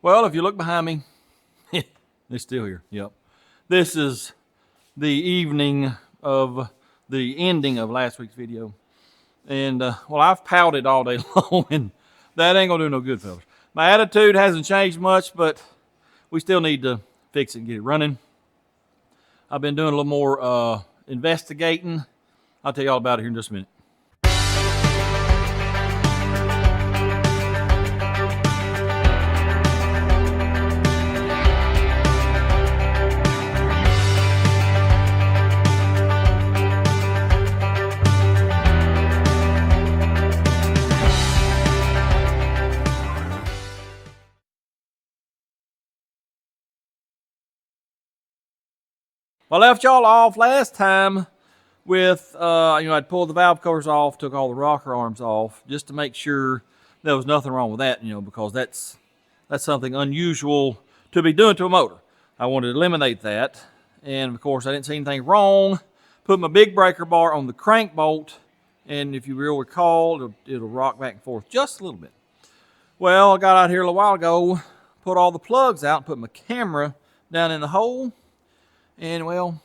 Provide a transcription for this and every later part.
Well, if you look behind me, it's still here. Yep. This is the evening of the ending of last week's video. And, well, I've pouted all day long, and that ain't gonna do no good, fellas. My attitude hasn't changed much, but we still need to fix it and get it running. I've been doing a little more investigating. I'll tell you all about it here in just a minute. I left y'all off last time with, I'd pulled the valve covers off, took all the rocker arms off, just to make sure there was nothing wrong with that, because that's something unusual to be doing to a motor. I wanted to eliminate that, and of course I didn't see anything wrong. Put my big breaker bar on the crank bolt, and if you will recall, it'll rock back and forth just a little bit. Well, I got out here a little while ago, put all the plugs out, and put my camera down in the hole. And well,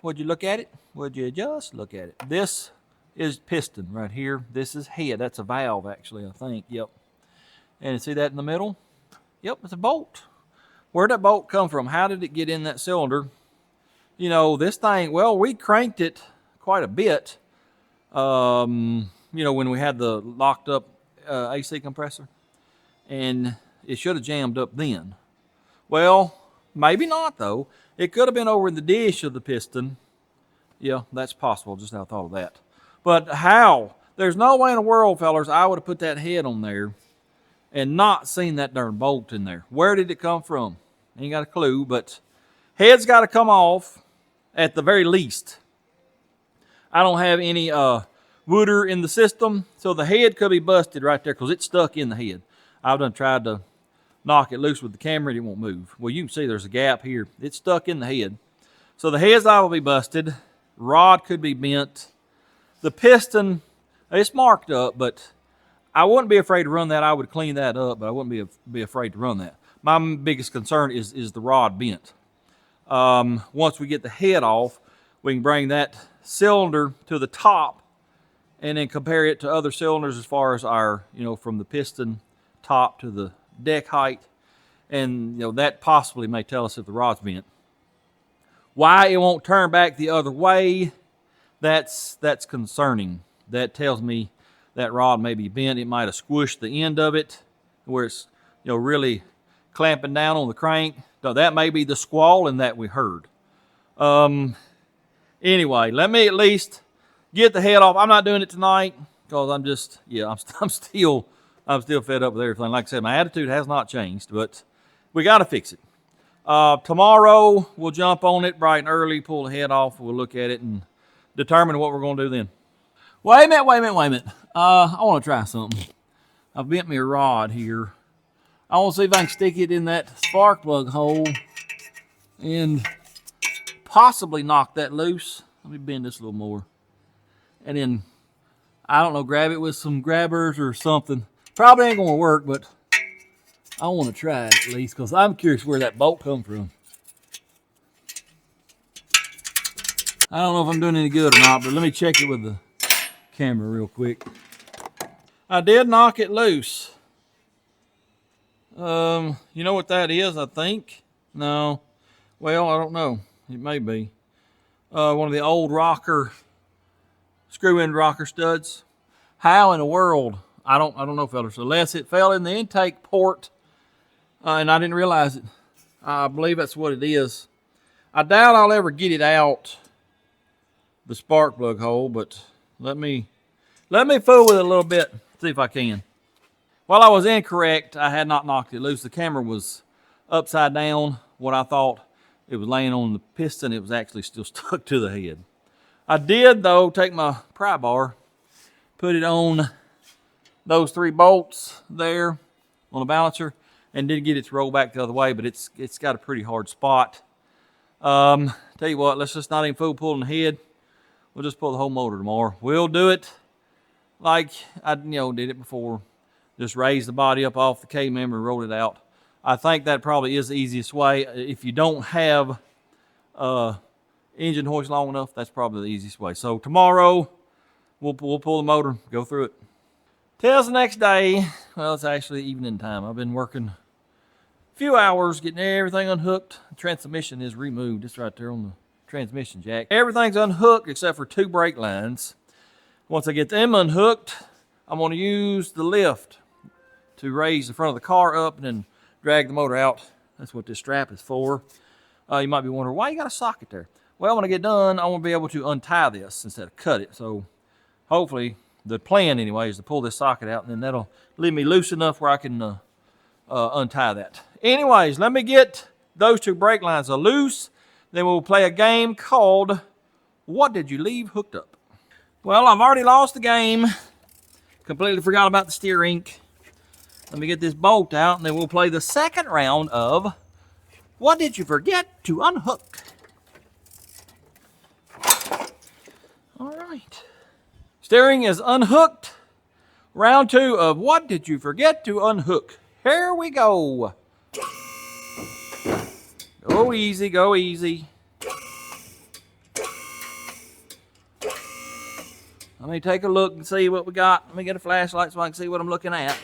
would you look at it? Would you just look at it? This is piston right here. This is head. That's a valve actually, I think. Yep. And you see that in the middle? Yep, it's a bolt. Where'd that bolt come from? How did it get in that cylinder? This thing, well, we cranked it quite a bit. When we had the locked up AC compressor. And it should have jammed up then. Well, maybe not, though. It could have been over in the dish of the piston. Yeah, that's possible. Just now I thought of that. But how? There's no way in the world, fellas, I would have put that head on there and not seen that darn bolt in there. Where did it come from? Ain't got a clue, but head's got to come off at the very least. I don't have any water in the system, so the head could be busted right there because it's stuck in the head. I've done tried to knock it loose with the camera, it won't move. Well, you can see there's a gap here. It's stuck in the head. So the head's liable to be busted. Rod could be bent. The piston, it's marked up, but I wouldn't be afraid to run that. I would clean that up, but I wouldn't be afraid to run that. My biggest concern is the rod bent. Once we get the head off, we can bring that cylinder to the top and then compare it to other cylinders as far as our, from the piston top to the deck height, and that possibly may tell us if the rod's bent. Why it won't turn back the other way, that's concerning. That tells me that rod may be bent. It might have squished the end of it where it's really clamping down on the crank. So that may be the squalling that we heard. Anyway, let me at least get the head off. I'm not doing it tonight because I'm still fed up with everything. Like I said, my attitude has not changed, but we got to fix it. Tomorrow, we'll jump on it bright and early, pull the head off. We'll look at it and determine what we're going to do then. Wait a minute. I want to try something. I've bent me a rod here. I want to see if I can stick it in that spark plug hole and possibly knock that loose. Let me bend this a little more. And then, I don't know, grab it with some grabbers or something. Probably ain't gonna work, but I want to try it at least because I'm curious where that bolt come from. I don't know if I'm doing any good or not, but let me check it with the camera real quick. I did knock it loose. You know what that is, I think? No. Well, I don't know. It may be. One of the old screw-in rocker studs. How in the world? I don't know, fellas. Unless it fell in the intake port, and I didn't realize it. I believe that's what it is. I doubt I'll ever get it out the spark plug hole, but let me fool with it a little bit, see if I can. Well, I was incorrect. I had not knocked it loose. The camera was upside down. What I thought it was laying on the piston, it was actually still stuck to the head. I did, though, take my pry bar, put it on those 3 bolts there on the balancer, and did get it to roll back the other way, but it's got a pretty hard spot. Tell you what, let's just not even fool pulling the head. We'll just pull the whole motor tomorrow. We'll do it like I did it before. Just raise the body up off the K-member and roll it out. I think that probably is the easiest way. If you don't have engine hoist long enough, that's probably the easiest way. So tomorrow, we'll pull the motor, go through it. Till the next day, well, it's actually evening time. I've been working a few hours getting everything unhooked. The transmission is removed. It's right there on the transmission jack. Everything's unhooked except for 2 brake lines. Once I get them unhooked, I'm going to use the lift to raise the front of the car up and then drag the motor out. That's what this strap is for. You might be wondering, why you got a socket there? Well, when I get done, I want to be able to untie this instead of cut it. So hopefully, the plan anyway is to pull this socket out, and then that'll leave me loose enough where I can untie that. Anyways, let me get those 2 brake lines loose. Then we'll play a game called What Did You Leave Hooked Up? Well, I've already lost the game. Completely forgot about the steering. Let me get this bolt out, and then we'll play the second round of What Did You Forget to Unhook? All right. Steering is unhooked. Round 2 of What Did You Forget to Unhook? Here we go. Go easy, go easy. Let me take a look and see what we got. Let me get a flashlight so I can see what I'm looking at.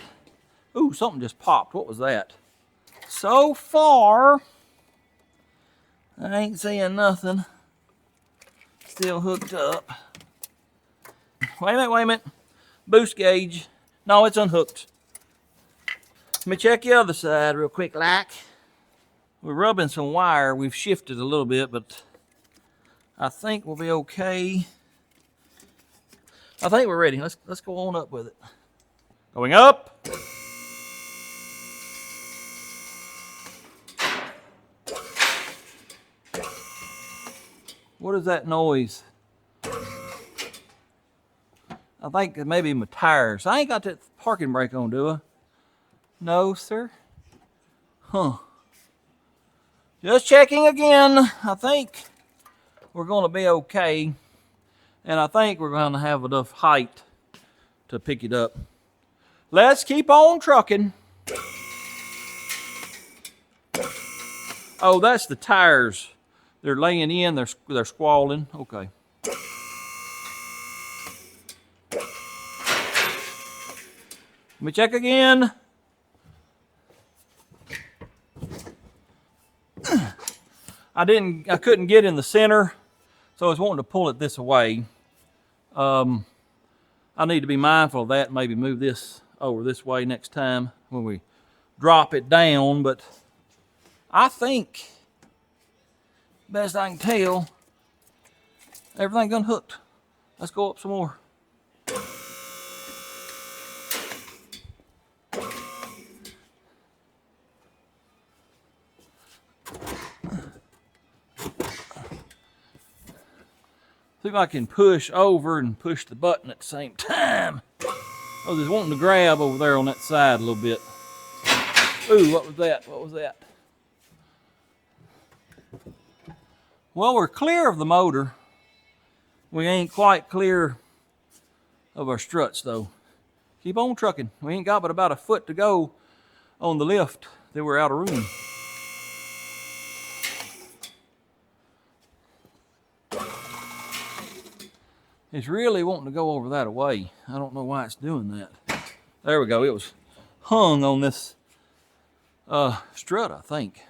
Ooh, something just popped. What was that? So far, I ain't seeing nothing. Still hooked up. Wait a minute. Boost gauge. No, it's unhooked. Let me check the other side real quick, like. We're rubbing some wire. We've shifted a little bit, but I think we'll be okay. I think we're ready. Let's go on up with it. Going up. What is that noise? I think it may be my tires. I ain't got that parking brake on, do I? No, sir. Huh. Just checking again. I think we're going to be okay. And I think we're going to have enough height to pick it up. Let's keep on trucking. Oh, that's the tires. They're laying in. They're squalling. Okay. Let me check again. I couldn't get in the center, so I was wanting to pull it this way. I need to be mindful of that and maybe move this over this way next time when we drop it down, but I think, best I can tell, everything's unhooked. Let's go up some more. See if I can push over and push the button at the same time. I was just wanting to grab over there on that side a little bit. Ooh, what was that? What was that? Well, we're clear of the motor. We ain't quite clear of our struts, though. Keep on trucking. We ain't got but about a foot to go on the lift. Then we're out of room. It's really wanting to go over that way. I don't know why it's doing that. There we go. It was hung on this strut, I think.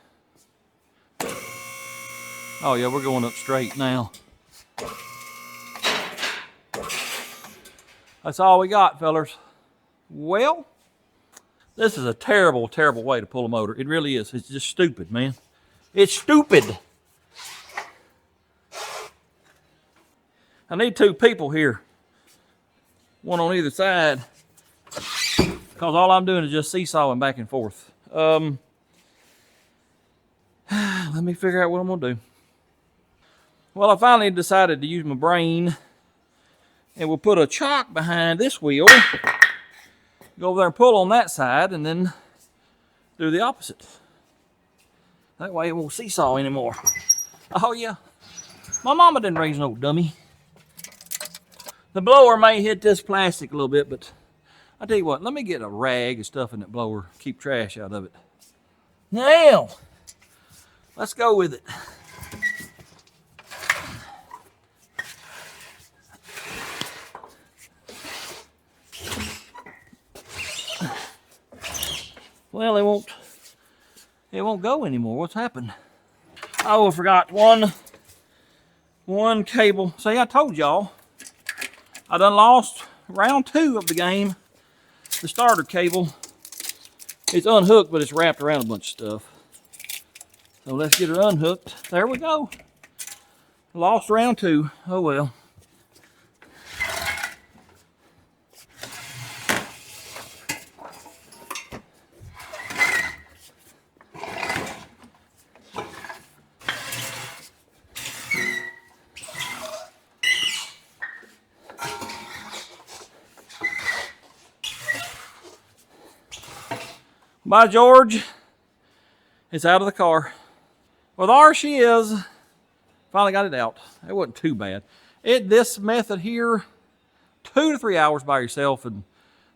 Oh yeah, we're going up straight now. That's all we got, fellers. Well, this is a terrible, terrible way to pull a motor. It really is. It's just stupid, man. It's stupid. I need 2 people here. One on either side. Because all I'm doing is just seesawing back and forth. Let me figure out what I'm going to do. Well, I finally decided to use my brain. And we'll put a chock behind this wheel. Go over there and pull on that side. And then do the opposite. That way it won't seesaw anymore. Oh, yeah. My mama didn't raise no dummy. The blower may hit this plastic a little bit, but I tell you what, let me get a rag and stuff in that blower, keep trash out of it. Now, let's go with it. Well, it won't go anymore. What's happened? Oh, I forgot one cable. See, I told y'all, I done lost round 2 of the game. The starter cable. It's unhooked, but it's wrapped around a bunch of stuff. So let's get her unhooked. There we go. Lost round 2. Oh well. By George, it's out of the car. Well, there she is. Finally got it out. It wasn't too bad. This method here, 2 to 3 hours by yourself, and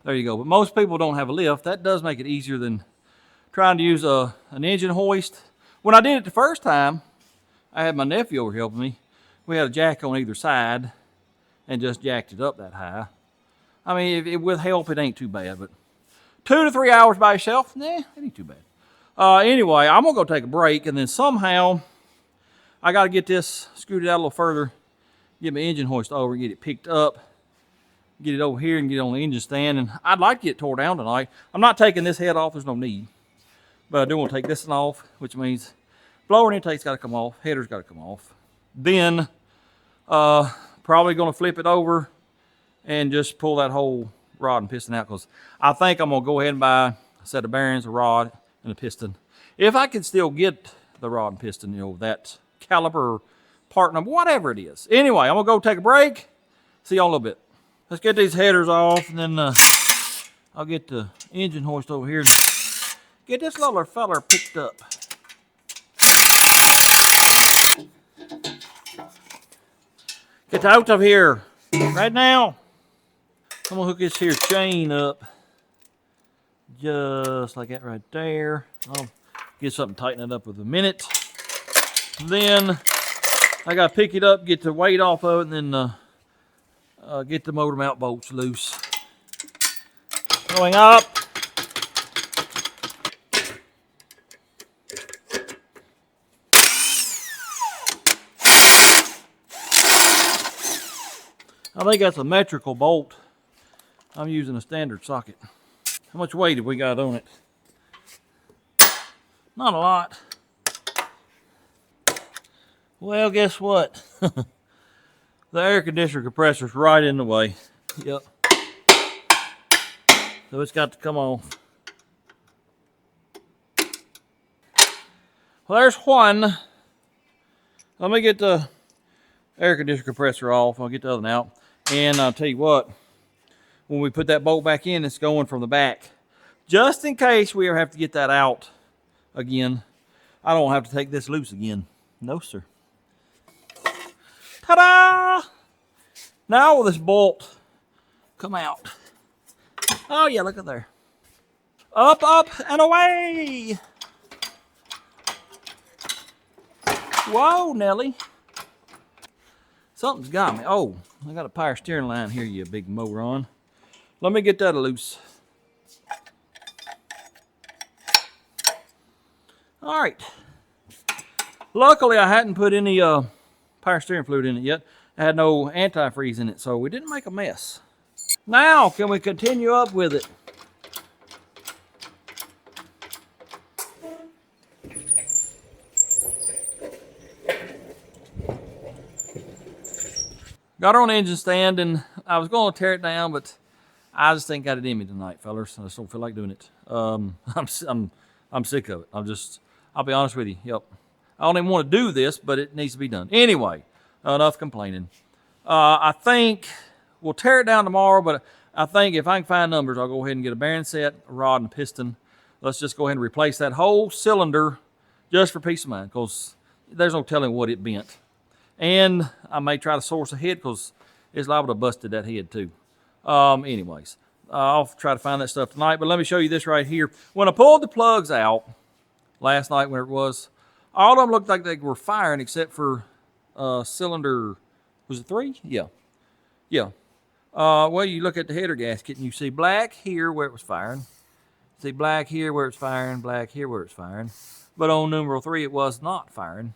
there you go. But most people don't have a lift. That does make it easier than trying to use an engine hoist. When I did it the first time, I had my nephew over helping me. We had a jack on either side and just jacked it up that high. I mean, with help, it ain't too bad, but 2 to 3 hours by yourself, nah, it ain't too bad. Anyway, I'm gonna go take a break, and then somehow I gotta get this scooted out a little further, get my engine hoist over, get it picked up, get it over here and get it on the engine stand. And I'd like to get it tore down tonight. I'm not taking this head off, there's no need. But I do want to take this one off, which means blower and intake's gotta come off, header's gotta come off. Then, probably gonna flip it over and just pull that whole rod and piston out, because I think I'm gonna go ahead and buy a set of bearings, a rod, and a piston. If I can still get the rod and piston, you know, that caliper, part number, whatever it is. Anyway, I'm gonna go take a break. See y'all in a little bit. Let's get these headers off, and then I'll get the engine hoist over here and get this little feller picked up. Get out of here right now. I'm gonna hook this here chain up just like that right there. I'll get something, tighten it up with a minute. Then I gotta pick it up, get the weight off of it, and then get the motor mount bolts loose. Going up. I think that's a metrical bolt. I'm using a standard socket. How much weight have we got on it? Not a lot. Well, guess what? The air conditioner compressor's right in the way. Yep. So it's got to come off. Well, there's one. Let me get the air conditioner compressor off. I'll get the other one out. And I'll tell you what, when we put that bolt back in, it's going from the back. Just in case we ever have to get that out again, I don't have to take this loose again. No, sir. Ta-da! Now will this bolt come out? Oh yeah, look at there. Up, up, and away! Whoa, Nelly. Something's got me. Oh, I got a power steering line here, you big moron. Let me get that loose. All right. Luckily, I hadn't put any power steering fluid in it yet. I had no antifreeze in it, so we didn't make a mess. Now, can we continue up with it? Got her on the engine stand, and I was going to tear it down, but I just ain't got it in me tonight, fellas. I just don't feel like doing it. I'm sick of it. I'll be honest with you. Yep. I don't even want to do this, but it needs to be done. Anyway, enough complaining. I think we'll tear it down tomorrow, but I think if I can find numbers, I'll go ahead and get a bearing set, a rod, and a piston. Let's just go ahead and replace that whole cylinder just for peace of mind, because there's no telling what it bent. And I may try to source a head, because it's liable to have busted that head too. Anyways, I'll try to find that stuff tonight, but let me show you this right here. When I pulled the plugs out last night, whenever it was, all of them looked like they were firing except for cylinder, was it 3? Yeah. Yeah. Well, you look at the header gasket and you see black here where it was firing. See black here where it's firing, black here where it's firing. But on numero 3, it was not firing.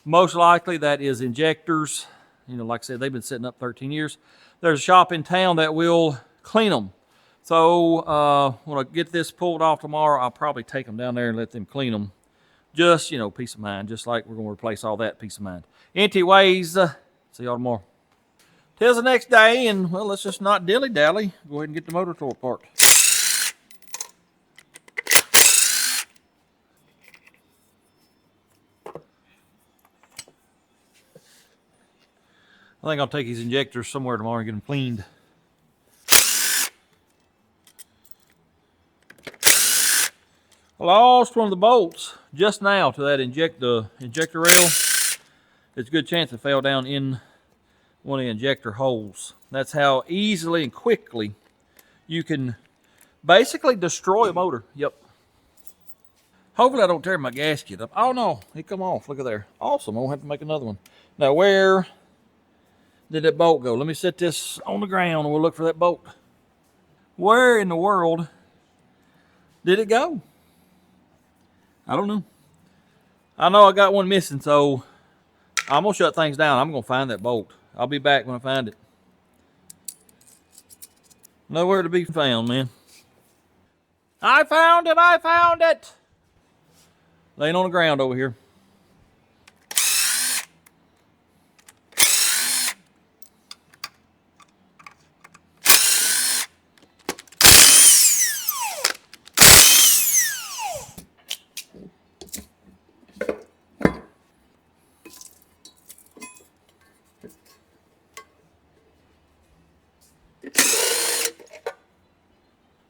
Most likely that is injectors. You know, like I said, they've been sitting up 13 years. There's a shop in town that will clean them. So when I get this pulled off tomorrow, I'll probably take them down there and let them clean them. Just, you know, peace of mind. Just like we're going to replace all that, peace of mind. Anyways, see y'all tomorrow. Tis the next day, and, well, let's just not dilly-dally. Go ahead and get the motor tore apart. I think I'll take these injectors somewhere tomorrow and get them cleaned. I lost one of the bolts just now to that injector rail. There's a good chance it fell down in one of the injector holes. That's how easily and quickly you can basically destroy a motor. Yep. Hopefully I don't tear my gasket up. Oh no, it come off. Look at there. Awesome. I won't have to make another one. Now where did that bolt go? Let me set this on the ground and we'll look for that bolt. Where in the world did it go? I don't know. I know I got one missing, so I'm gonna shut things down. I'm gonna find that bolt. I'll be back when I find it. Nowhere to be found, man. I found it, I found it! Laying on the ground over here.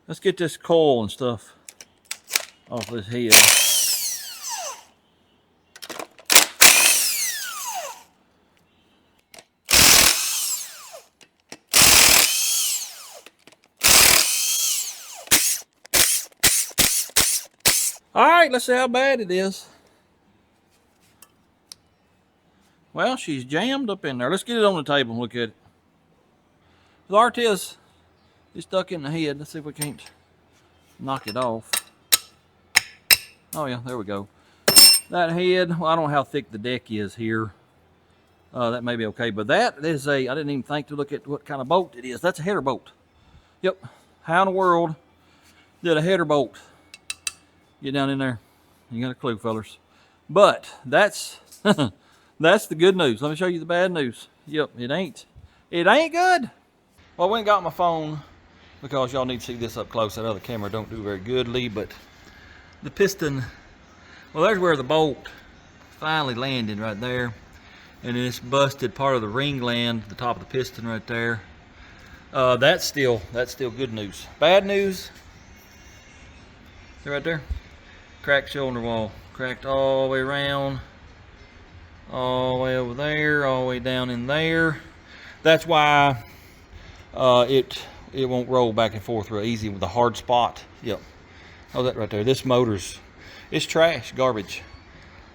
Let's get this coil and stuff off this head. All right, let's see how bad it is. Well, she's jammed up in there. Let's get it on the table and look at it. The Artis is stuck in the head. Let's see if we can't knock it off. Oh yeah, there we go. That head, well, I don't know how thick the deck is here. That may be okay, but that is I didn't even think to look at what kind of bolt it is. That's a header bolt. Yep. How in the world did a header bolt get down in there? You got a clue, fellers. But that's that's the good news. Let me show you the bad news. Yep, it ain't good. Well, I went and got my phone because y'all need to see this up close. That other camera don't do very goodly, but the piston, well, there's where the bolt finally landed right there. And then it's busted part of the ring gland, the top of the piston right there. That's still good news. Bad news, see right there? Cracked cylinder wall. Cracked all the way around, all the way over there, all the way down in there. That's why it won't roll back and forth real easy with a hard spot. Yep. Oh, that right there. This motor's, it's trash, garbage.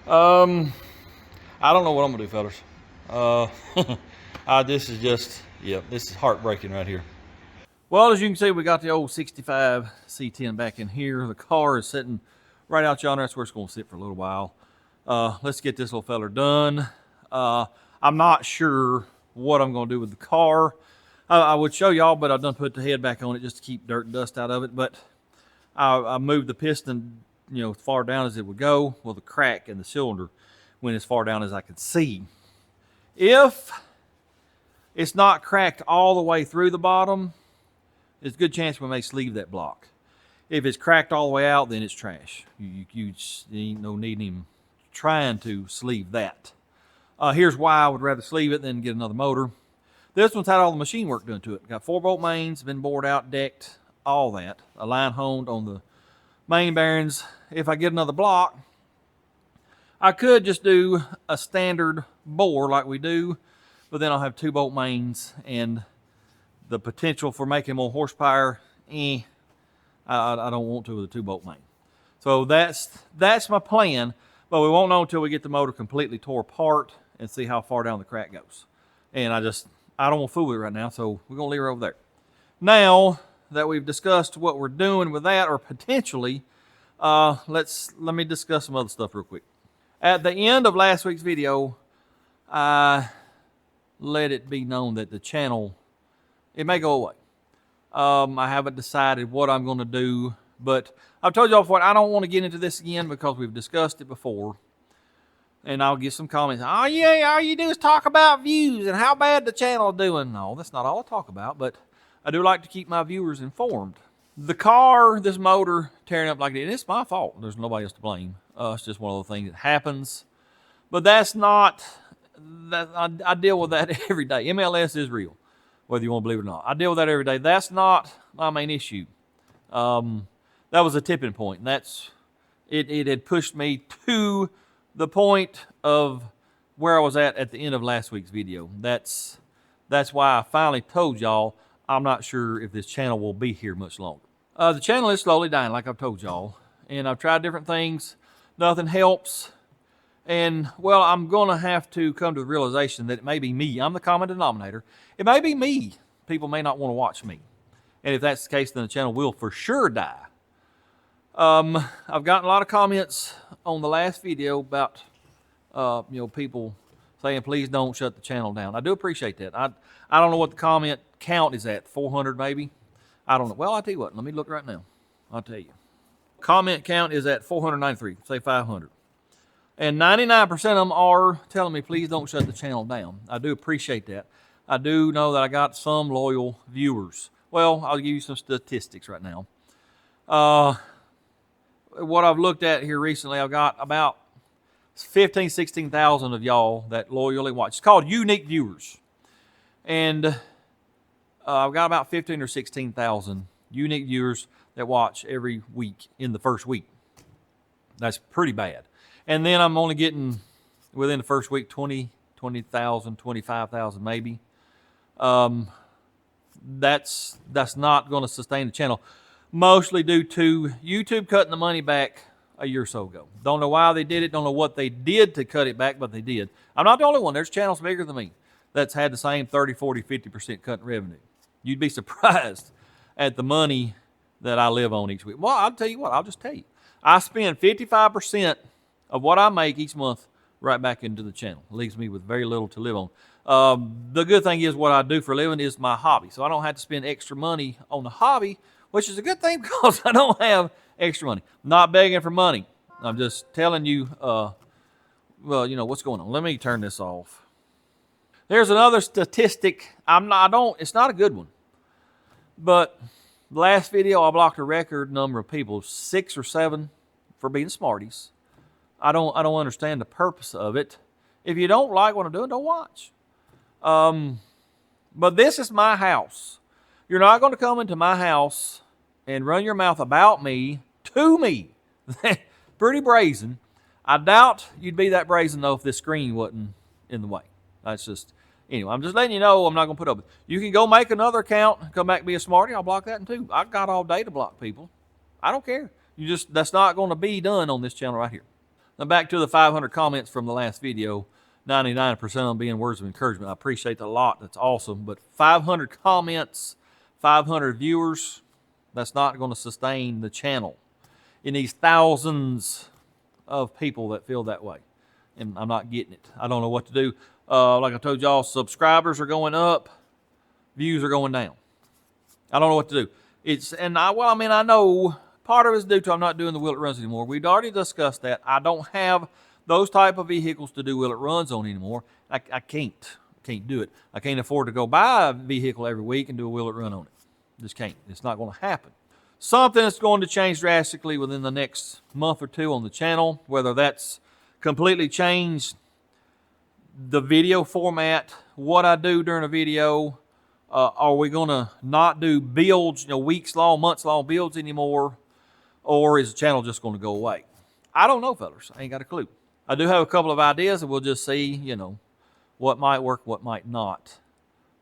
I don't know what I'm gonna do, fellas. This is just, yep, this is heartbreaking right here. Well, as you can see, we got the old 65 C10 back in here. The car is sitting right out yonder. That's where it's gonna sit for a little while. Let's get this little feller done. I'm not sure what I'm gonna do with the car. I would show y'all, but I've done put the head back on it just to keep dirt and dust out of it. But I moved the piston, you know, as far down as it would go. Well, the crack in the cylinder went as far down as I could see. If it's not cracked all the way through the bottom, there's a good chance we may sleeve that block. If it's cracked all the way out, then it's trash. You ain't no need even trying to sleeve that. Here's why I would rather sleeve it than get another motor. This one's had all the machine work done to it. Got 4-bolt mains, been bored out, decked, all that. A line honed on the main bearings. If I get another block, I could just do a standard bore like we do, but then I'll have 2-bolt mains, and the potential for making more horsepower I don't want to with a 2-bolt main. So that's my plan, but we won't know until we get the motor completely tore apart and see how far down the crack goes. And I don't want to fool with it right now, so we're going to leave her over there. Now that we've discussed what we're doing with that, or potentially, let me discuss some other stuff real quick. At the end of last week's video, I let it be known that the channel, it may go away. I haven't decided what I'm going to do, but I've told y'all before, I don't want to get into this again because we've discussed it before. And I'll get some comments. Oh yeah, all you do is talk about views and how bad the channel is doing. No, that's not all I talk about, but I do like to keep my viewers informed. The car, this motor tearing up like that, it's my fault. There's nobody else to blame. It's just one of those things that happens. But that's not, I deal with that every day. MLS is real, whether you want to believe it or not. I deal with that every day. That's not my main issue. That was a tipping point. And it had pushed me to the point of where I was at the end of last week's video. That's why I finally told y'all I'm not sure if this channel will be here much longer. The channel is slowly dying, like I've told y'all. And I've tried different things. Nothing helps. And, well, I'm going to have to come to the realization that it may be me. I'm the common denominator. It may be me. People may not want to watch me. And if that's the case, then the channel will for sure die. I've gotten a lot of comments on the last video about, people saying, please don't shut the channel down. I do appreciate that. I don't know what the comment count is at, 400 maybe? I don't know. Well, I'll tell you what, let me look right now. I'll tell you. Comment count is at 493, say 500. And 99% of them are telling me, please don't shut the channel down. I do appreciate that. I do know that I got some loyal viewers. Well, I'll give you some statistics right now. What I've looked at here recently, I've got about 15,000, 16,000 of y'all that loyally watch. It's called unique viewers. And I've got about 15 or 16,000 unique viewers that watch every week in the first week. That's pretty bad. And then I'm only getting, within the first week, 20,000, 25,000 maybe. That's not going to sustain the channel. Mostly due to YouTube cutting the money back a year or so ago. Don't know why they did it. Don't know what they did to cut it back, but they did. I'm not the only one. There's channels bigger than me that's had the same 30, 40, 50% cut in revenue. You'd be surprised at the money that I live on each week. Well, I'll tell you what. I'll just tell you. I spend 55% of what I make each month right back into the channel. It leaves me with very little to live on. The good thing is what I do for a living is my hobby. So I don't have to spend extra money on the hobby, which is a good thing because I don't have extra money. I'm not begging for money. I'm just telling you, what's going on. Let me turn this off. There's another statistic. It's not a good one. But last video, I blocked a record number of people, 6 or 7 for being smarties. I don't understand the purpose of it. If you don't like what I'm doing, don't watch. But this is my house. You're not going to come into my house and run your mouth about me to me. Pretty brazen. I doubt you'd be that brazen, though, if this screen wasn't in the way. That's just, anyway, I'm just letting you know I'm not going to put up with it. You can go make another account, come back and be a smarty. I'll block that too. I've got all day to block people. I don't care. That's not going to be done on this channel right here. Now back to the 500 comments from the last video. 99% of them being words of encouragement. I appreciate that a lot. That's awesome. But 500 comments, 500 viewers, that's not going to sustain the channel. It needs thousands of people that feel that way. And I'm not getting it. I don't know what to do. Like I told y'all, subscribers are going up, views are going down. I don't know what to do. I know part of it is due to I'm not doing the Will It Runs anymore. We'd already discussed that. I don't have those type of vehicles to do Will It Runs on anymore. I can't do it. I can't afford to go buy a vehicle every week and do a Will It Run on it. Just can't. It's not going to happen. Something that's going to change drastically within the next month or two on the channel, whether that's completely changed the video format, what I do during a video. Are we going to not do builds, weeks long, months long builds anymore? Or is the channel just going to go away? I don't know, fellas. I ain't got a clue. I do have a couple of ideas, and we'll just see, what might work, what might not.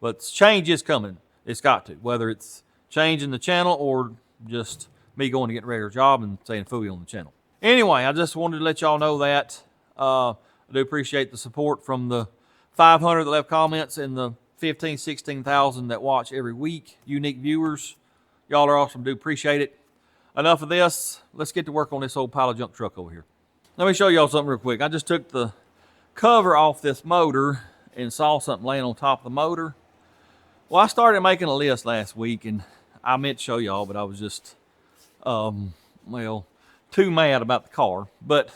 But change is coming. It's got to. Whether it's changing the channel or just me going to get a regular job and saying fooey on the channel. Anyway, I just wanted to let y'all know that. I do appreciate the support from the 500 that left comments and the 15, 16,000 that watch every week. Unique viewers. Y'all are awesome. Do appreciate it. Enough of this. Let's get to work on this old pile of junk truck over here. Let me show y'all something real quick. I just took the cover off this motor and saw something laying on top of the motor. Well, I started making a list last week, and I meant to show y'all, but I was just, well, too mad about the car. But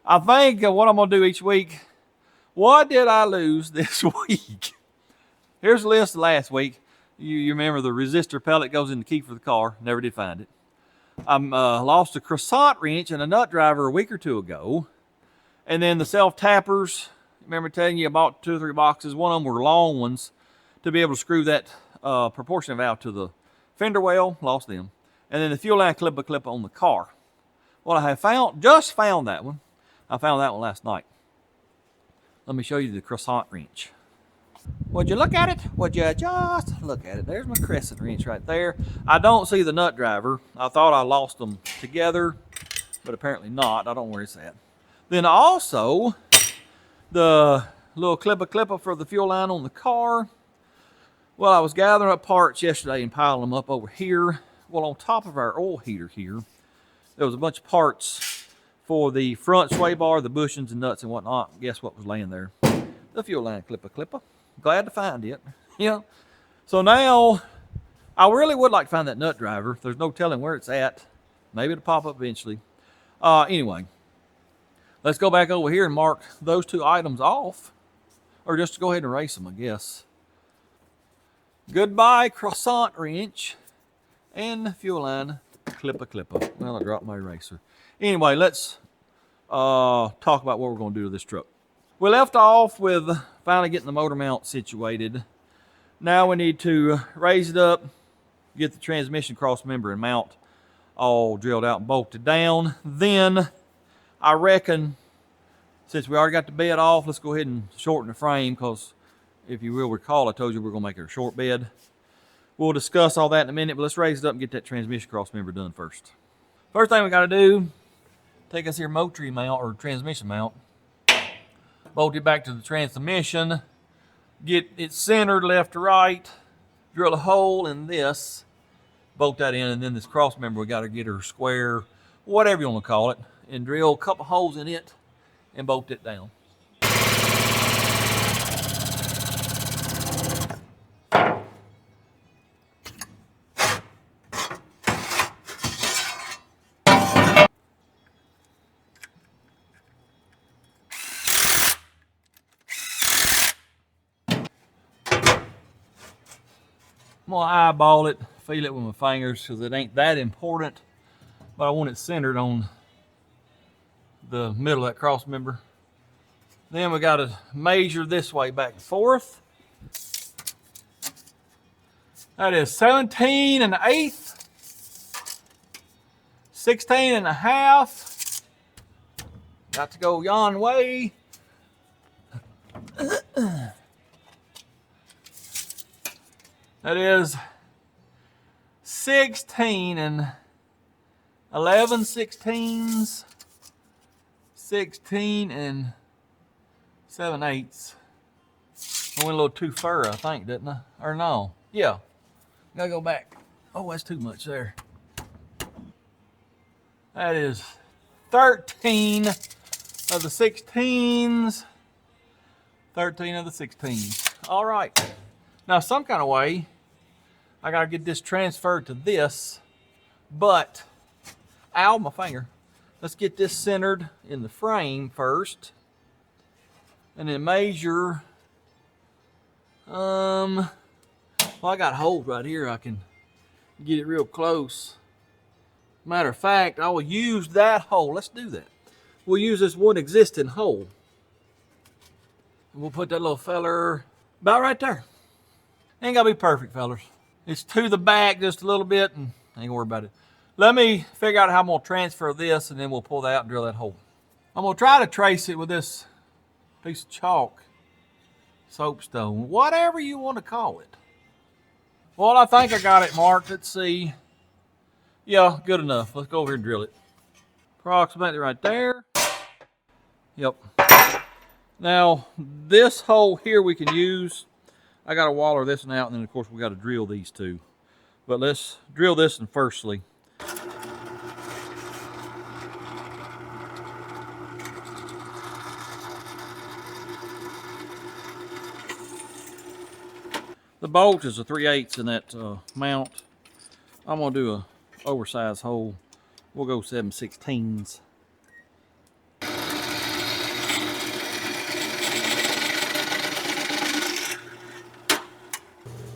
I think what I'm going to do each week, what did I lose this week? Here's the list of last week. You remember the resistor pellet goes in the key for the car. Never did find it. I lost a croissant wrench and a nut driver a week or two ago. And then the self-tappers, remember telling you I bought 2 or 3 boxes. One of them were long ones to be able to screw that proportion valve to the fender well. Lost them. And then the fuel line clip on the car. Well, I have just found that one. I found that one last night. Let me show you the croissant wrench. Would you look at it? Would you just look at it? There's my crescent wrench right there. I don't see the nut driver. I thought I lost them together, but apparently not. I don't know where it's at. Then also, the little clipper for the fuel line on the car. Well, I was gathering up parts yesterday and piling them up over here. Well, on top of our oil heater here, there was a bunch of parts for the front sway bar, the bushings and nuts and whatnot. Guess what was laying there? The fuel line clipper. Glad to find it. Yeah. So now, I really would like to find that nut driver. There's no telling where it's at. Maybe it'll pop up eventually. Anyway, let's go back over here and mark those 2 items off. Or just go ahead and erase them, I guess. Goodbye, croissant wrench. And fuel line clipper. Well, I dropped my eraser. Anyway, let's talk about what we're going to do to this truck. We left off with finally getting the motor mount situated. Now we need to raise it up, get the transmission cross member and mount all drilled out and bolted down. Then I reckon, since we already got the bed off, let's go ahead and shorten the frame, because if you will recall, I told you we're going to make it a short bed. We'll discuss all that in a minute, but let's raise it up and get that transmission cross member done first. First thing we got to do, take us here motor mount or transmission mount, bolt it back to the transmission, get it centered left to right, drill a hole in this, bolt that in, and then this cross member we got to get her square, whatever you want to call it, and drill a couple holes in it and bolt it down. I'm going to eyeball it, feel it with my fingers, because it ain't that important, but I want it centered on the middle of that cross member. Then we got to measure this way back and forth. That is 17 1/8, 16 1/2. Got to go yon way. That is 16 11/16, 16 7/8. I went a little too far, I think, didn't I? Or no? Yeah. Gotta go back. Oh, that's too much there. That is 13 of the 16s. 13 of the 16s. All right. Now, some kind of way, I gotta get this transferred to this, but, ow, my finger. Let's get this centered in the frame first, and then measure, well, I got holes right here. I can get it real close. Matter of fact, I will use that hole. Let's do that. We'll use this one existing hole. We'll put that little feller about right there. Ain't gotta be perfect, fellas. It's to the back just a little bit, and ain't gonna worry about it. Let me figure out how I'm gonna transfer this, and then we'll pull that out and drill that hole. I'm gonna try to trace it with this piece of chalk, soapstone, whatever you want to call it. Well, I think I got it marked. Let's see. Yeah, good enough. Let's go over here and drill it. Approximately right there. Yep. Now, this hole here we can use. I got to waller this one out, and then of course we got to drill these two. But let's drill this one firstly. The bolt is a 3/8 in that mount. I'm gonna do a oversized hole. We'll go 7/16.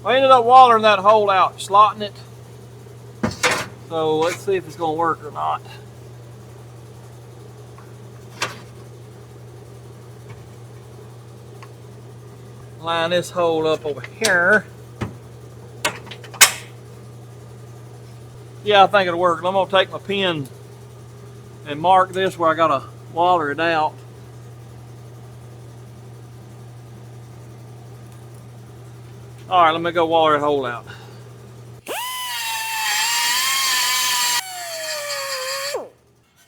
I ended up wallering that hole out, slotting it. So let's see if it's gonna work or not. Line this hole up over here. Yeah, I think it'll work. I'm gonna take my pen and mark this where I gotta waller it out. All right, let me go waller that hole out.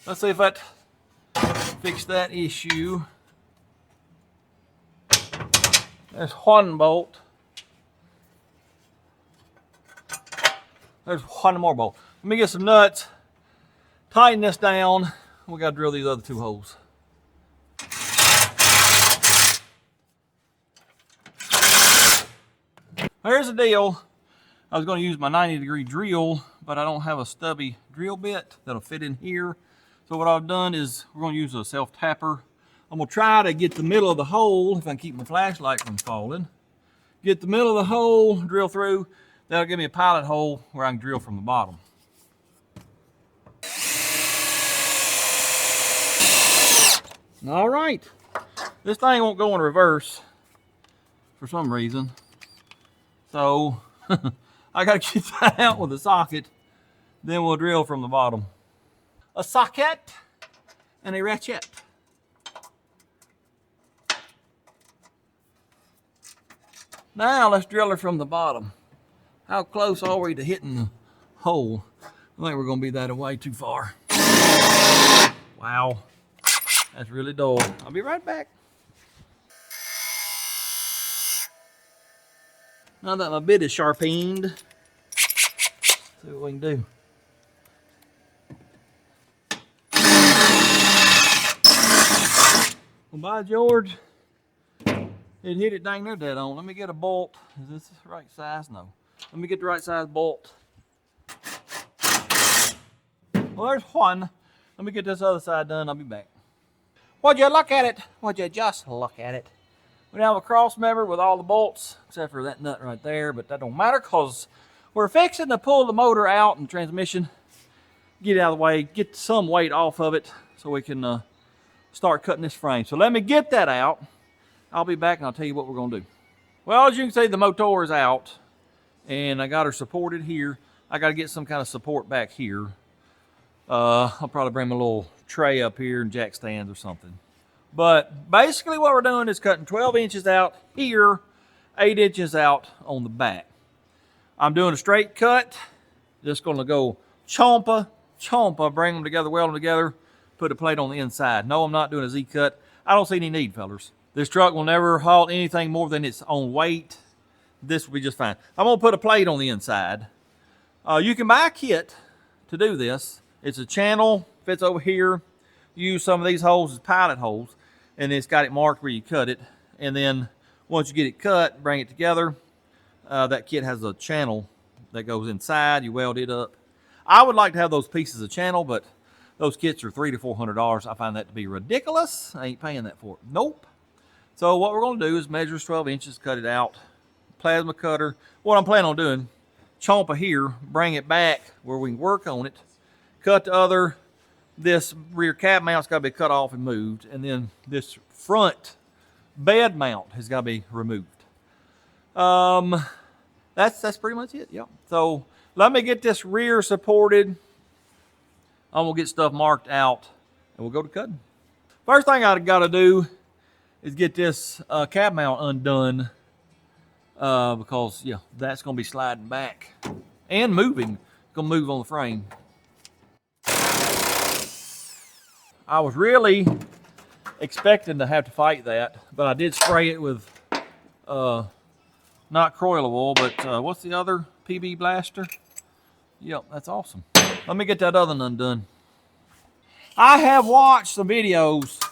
Let's see if that fixed that issue. There's one bolt. There's one more bolt. Let me get some nuts, tighten this down. We gotta drill these other two holes. Here's the deal. I was gonna use my 90-degree drill, but I don't have a stubby drill bit that'll fit in here. So what I've done is we're gonna use a self-tapper. I'm gonna try to get the middle of the hole, if I can keep my flashlight from falling. Get the middle of the hole, drill through. That'll give me a pilot hole where I can drill from the bottom. All right, this thing won't go in reverse for some reason. So I gotta get that out with a socket, then we'll drill from the bottom. A socket and a ratchet. Now let's drill it from the bottom. How close are we to hitting the hole? I think we're gonna be that way too far. Wow, that's really dull. I'll be right back. Now that my bit is sharpened, let's see what we can do. Well, by George, it hit it dang near dead on. Let me get a bolt. Is this the right size? No. Let me get the right size bolt. Well, there's one. Let me get this other side done. I'll be back. Would you look at it? Would you just look at it? We now have a cross member with all the bolts, except for that nut right there, but that don't matter because we're fixing to pull the motor out and transmission, get it out of the way, get some weight off of it so we can start cutting this frame. So let me get that out. I'll be back and I'll tell you what we're gonna do. Well, as you can see, the motor is out and I got her supported here. I gotta get some kind of support back here. I'll probably bring my little tray up here and jack stands or something. But basically what we're doing is cutting 12 inches out here, 8 inches out on the back. I'm doing a straight cut. Just gonna go chompa, chompa, bring them together, weld them together, put a plate on the inside. No, I'm not doing a Z cut. I don't see any need, fellers. This truck will never haul anything more than its own weight. This will be just fine. I'm gonna put a plate on the inside. You can buy a kit to do this. It's a channel, fits over here. Use some of these holes as pilot holes, and it's got it marked where you cut it. And then once you get it cut, bring it together. That kit has a channel that goes inside. You weld it up. I would like to have those pieces of channel, but those kits are $300 to $400. I find that to be ridiculous. I ain't paying that for it. Nope. So what we're going to do is measure 12 inches, cut it out. Plasma cutter. What I'm planning on doing, chompa here, bring it back where we can work on it. Cut the other. This rear cab mount's got to be cut off and moved, and then this front bed mount has got to be removed. That's pretty much it. Yeah. So let me get this rear supported. I'm gonna get stuff marked out, and we'll go to cutting. First thing I got to do is get this cab mount undone. because yeah, that's gonna be sliding back and moving. It's gonna move on the frame. I was really expecting to have to fight that, but I did spray it with not Croil oil, but what's the other PB blaster? Yep, that's awesome. Let me get that other one undone. I have watched some videos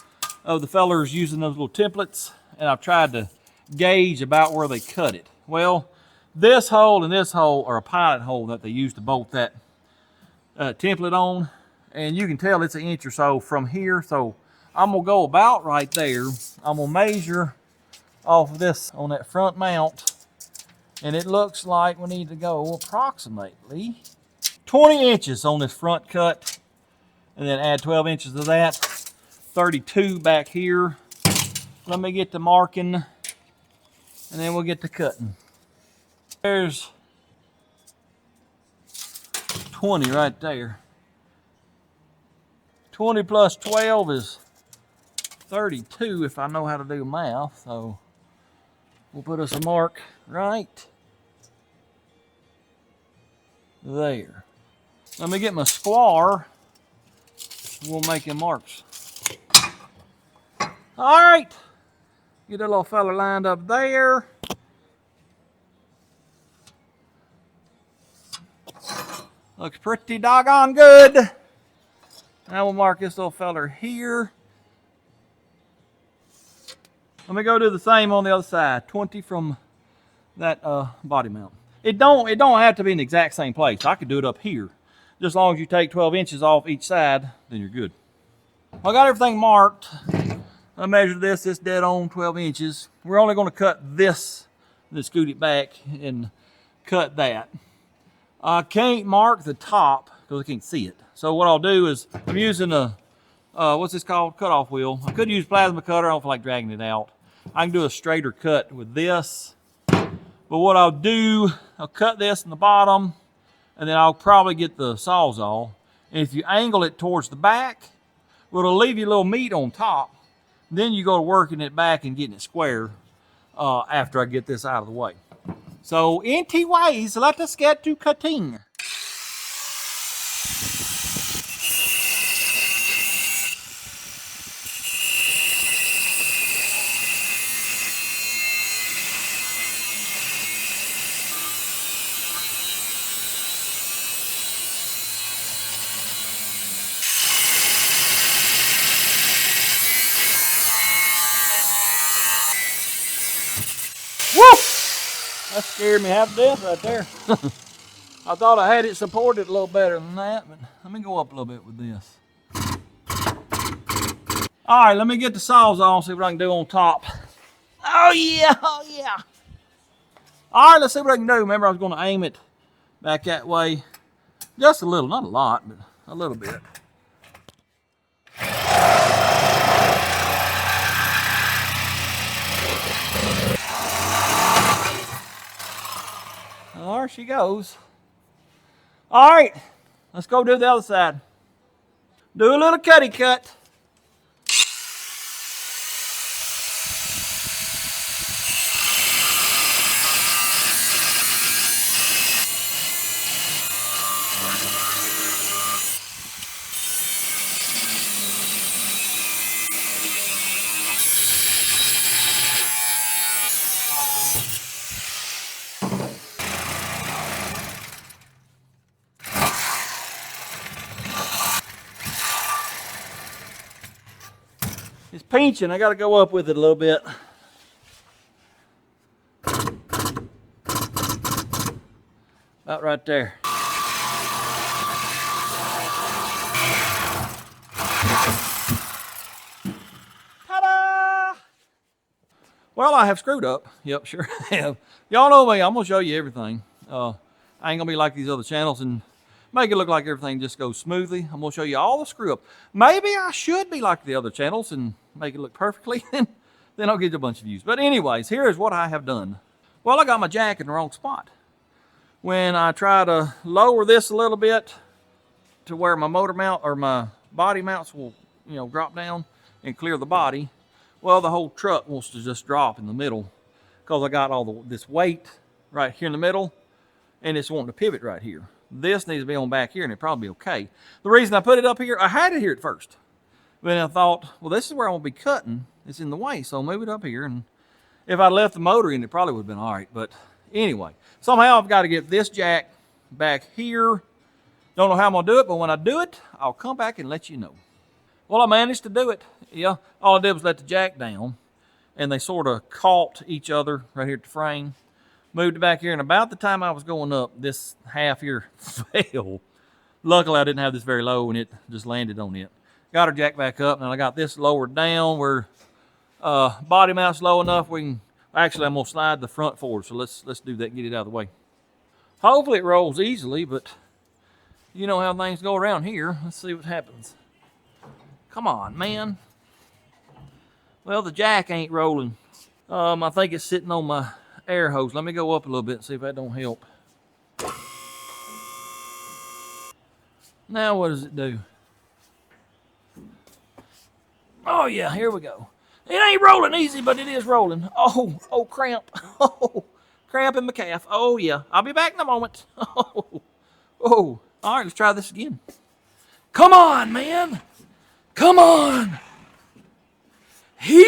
of the fellers using those little templates, and I've tried to gauge about where they cut it. Well, this hole and this hole are a pilot hole that they use to bolt that template on, and you can tell it's an inch or so from here. So I'm gonna go about right there. I'm gonna measure off of this on that front mount, and it looks like we need to go approximately 20 inches on this front cut, and then add 12 inches of that, 32 back here. Let me get the marking, and then we'll get to cutting. There's 20 right there. 20 plus 12 is 32 if I know how to do math, so we'll put us a mark right there. Let me get my square. We'll make them marks. All right, get that little fella lined up there. Looks pretty doggone good. Now we'll mark this little feller here. Let me go do the same on the other side. 20 from that body mount. It don't have to be in the exact same place. I could do it up here. Just as long as you take 12 inches off each side, then you're good. I got everything marked. I measured this dead on 12 inches. We're only going to cut this, then scoot it back and cut that. I can't mark the top because I can't see it. So what I'll do is, I'm using a, what's this called? Cutoff wheel. I could use plasma cutter. I don't feel like dragging it out. I can do a straighter cut with this. But what I'll do, I'll cut this in the bottom, and then I'll probably get the Sawzall. And if you angle it towards the back, well, it'll leave you a little meat on top. Then you go to working it back and getting it square after I get this out of the way. So, anyways, let us get to cutting. Woo! That scared me half to death right there. I thought I had it supported a little better than that, but let me go up a little bit with this. All right, let me get the Sawzall, see what I can do on top. Oh yeah, oh yeah. All right, let's see what I can do. Remember, I was going to aim it back that way. Just a little, not a lot, but a little bit. There she goes. All right, let's go do the other side. Do a little cutty cut. It's pinching. I got to go up with it a little bit. About right there. Ta-da! Well, I have screwed up. Yep, sure have. Y'all know me. I'm going to show you everything. I ain't going to be like these other channels and make it look like everything just goes smoothly. I'm going to show you all the screw up. Maybe I should be like the other channels and make it look perfectly. Then I'll get a bunch of views. But anyways, here is what I have done. Well, I got my jack in the wrong spot. When I try to lower this a little bit to where my motor mount or my body mounts will, drop down and clear the body, well, the whole truck wants to just drop in the middle. because I got all this weight right here in the middle, and it's wanting to pivot right here. This needs to be on back here, and it'll probably be okay. The reason I put it up here, I had it here at first. Then I thought, well, this is where I'm going to be cutting. It's in the way, so I'll move it up here. And if I left the motor in, it probably would have been all right. But anyway, somehow I've got to get this jack back here. Don't know how I'm going to do it, but when I do it, I'll come back and let you know. Well, I managed to do it. Yeah, all I did was let the jack down, and they sort of caught each other right here at the frame. Moved it back here, and about the time I was going up, this half here fell. Luckily, I didn't have this very low, and it just landed on it. Got her jack back up, and I got this lowered down where body mount's low enough we can. Actually, I'm gonna slide the front forward, so let's do that and get it out of the way. Hopefully, it rolls easily, but you know how things go around here. Let's see what happens. Come on, man. Well, the jack ain't rolling. I think it's sitting on my air hose. Let me go up a little bit and see if that don't help. Now, what does it do? Oh yeah, here we go. It ain't rolling easy, but it is rolling. Oh, cramp. Oh, cramp in my calf. Oh yeah, I'll be back in a moment. Oh, all right, let's try this again. Come on, man. Come on. Heave.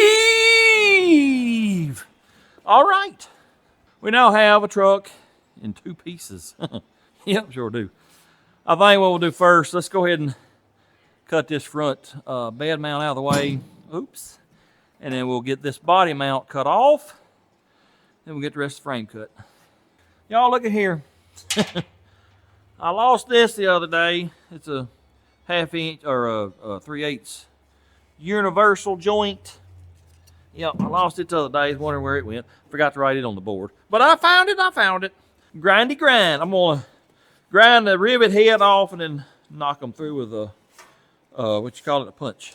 All right. We now have a truck in 2 pieces. Yep, sure do. I think what we'll do first, let's go ahead and cut this front bed mount out of the way. Oops. And then we'll get this body mount cut off. Then we'll get the rest of the frame cut. Y'all look at here. I lost this the other day. It's a 1/2 inch or a 3/8 universal joint. Yep, I lost it the other day. I was wondering where it went. Forgot to write it on the board. But I found it. Grindy grind. I'm going to grind the rivet head off and then knock them through with a, what you call it, a punch.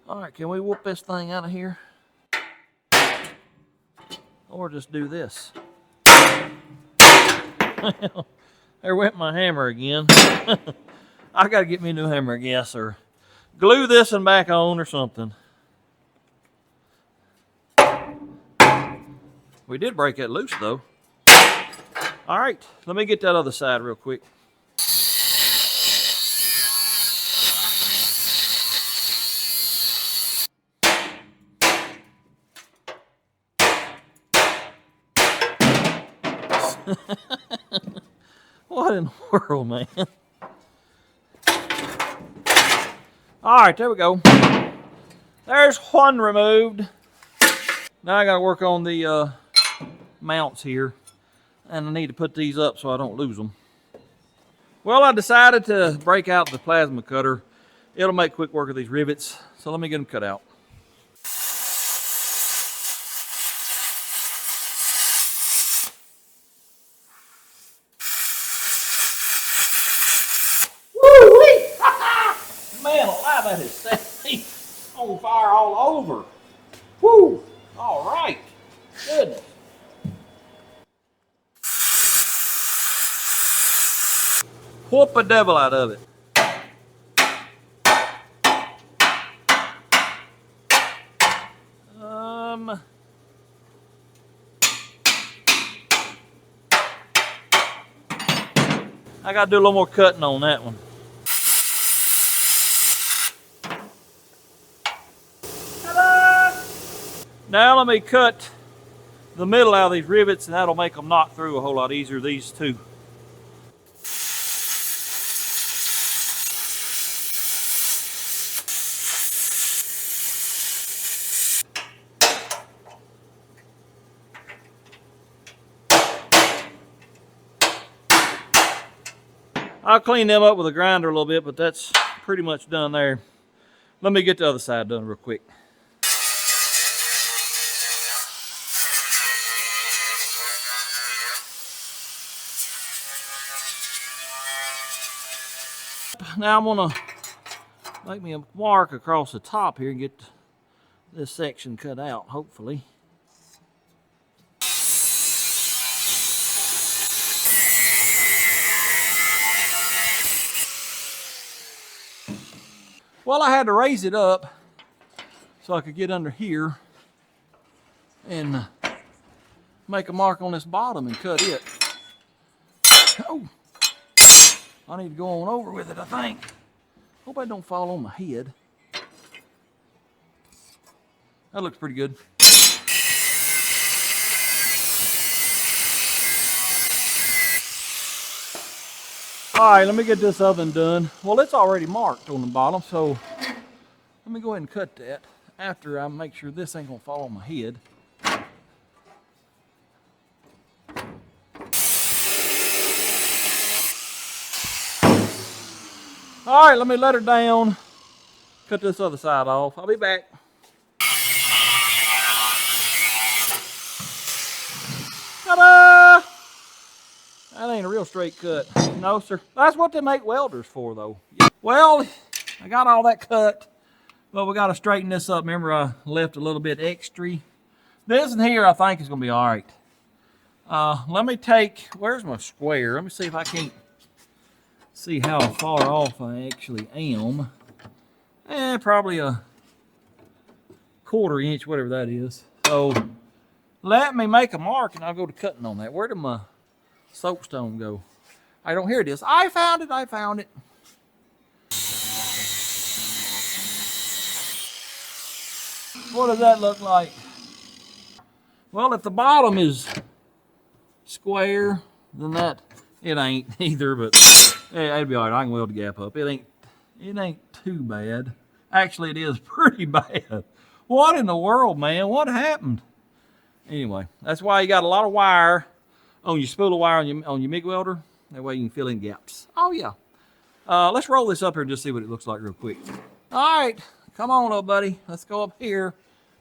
All right, can we whoop this thing out of here? Or just do this? There went my hammer again. I got to get me a new hammer, I guess, or glue this one back on or something. We did break that loose, though. All right, let me get that other side real quick. What in the world, man? All right, there we go. There's one removed. Now I gotta work on the mounts here, and I need to put these up so I don't lose them. Well, I decided to break out the plasma cutter. It'll make quick work of these rivets, so let me get them cut out. Man alive, that is set me on fire all over. Woo! All right. Goodness. Whoop a devil out of it. I gotta do a little more cutting on that one. Now let me cut the middle out of these rivets, and that'll make them knock through a whole lot easier, these two. I'll clean them up with a grinder a little bit, but that's pretty much done there. Let me get the other side done real quick. Now I'm gonna make me a mark across the top here and get this section cut out, hopefully. Well, I had to raise it up so I could get under here and make a mark on this bottom and cut it. Oh, I need to go on over with it, I think. Hope I don't fall on my head. That looks pretty good. All right, let me get this oven done. Well, it's already marked on the bottom, so let me go ahead and cut that after I make sure this ain't gonna fall on my head. All right, let me let her down. Cut this other side off. I'll be back. Ta-da! That ain't a real straight cut. No, sir. That's what they make welders for, though. Well, I got all that cut, but we got to straighten this up. Remember, I left a little bit extra. This in here, I think, is going to be all right. Let me take, where's my square? Let me see if I can't see how far off I actually am. Probably a 1/4 inch, whatever that is. So let me make a mark and I'll go to cutting on that. Where did my soapstone go? I don't hear this. I found it. I found it. What does that look like? Well, if the bottom is square, then it ain't either, but yeah, it'd be all right. I can weld the gap up. It ain't too bad. Actually, it is pretty bad. What in the world, man? What happened? Anyway, that's why you got a lot of wire on your spool of wire on your MIG welder. That way you can fill in gaps. Oh yeah. Let's roll this up here and just see what it looks like real quick. All right, come on up, buddy. Let's go up here.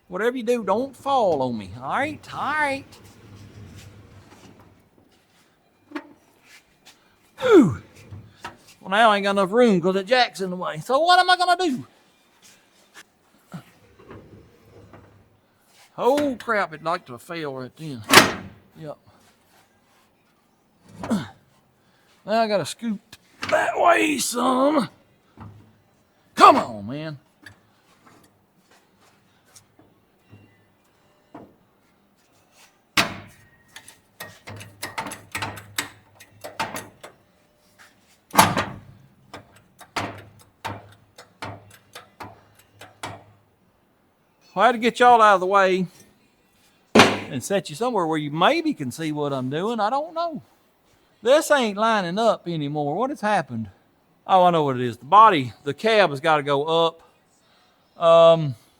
Whatever you do, don't fall on me. All right, all right. Whew. Well, now I ain't got enough room because that jack's in the way. So what am I gonna do? Oh crap, it'd like to fail right then. Yep. Now I gotta scoot that way some. Come on, man. Well, I had to get y'all out of the way and set you somewhere where you maybe can see what I'm doing. I don't know. This ain't lining up anymore. What has happened? Oh, I know what it is. The body, the cab has got to go up.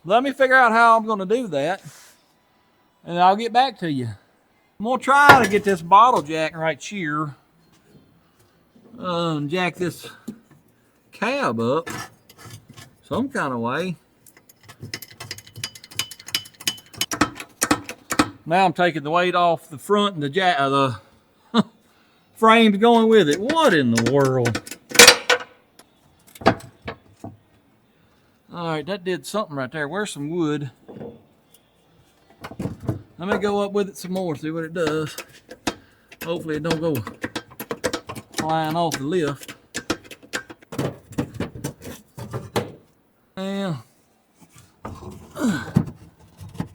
Let me figure out how I'm going to do that, and I'll get back to you. I'm going to try to get this bottle jack right here. Jack this cab up some kind of way. Now I'm taking the weight off the front and the frame's going with it. What in the world? All right, that did something right there. Where's some wood? Let me go up with it some more, see what it does. Hopefully it don't go flying off the lift. Yeah.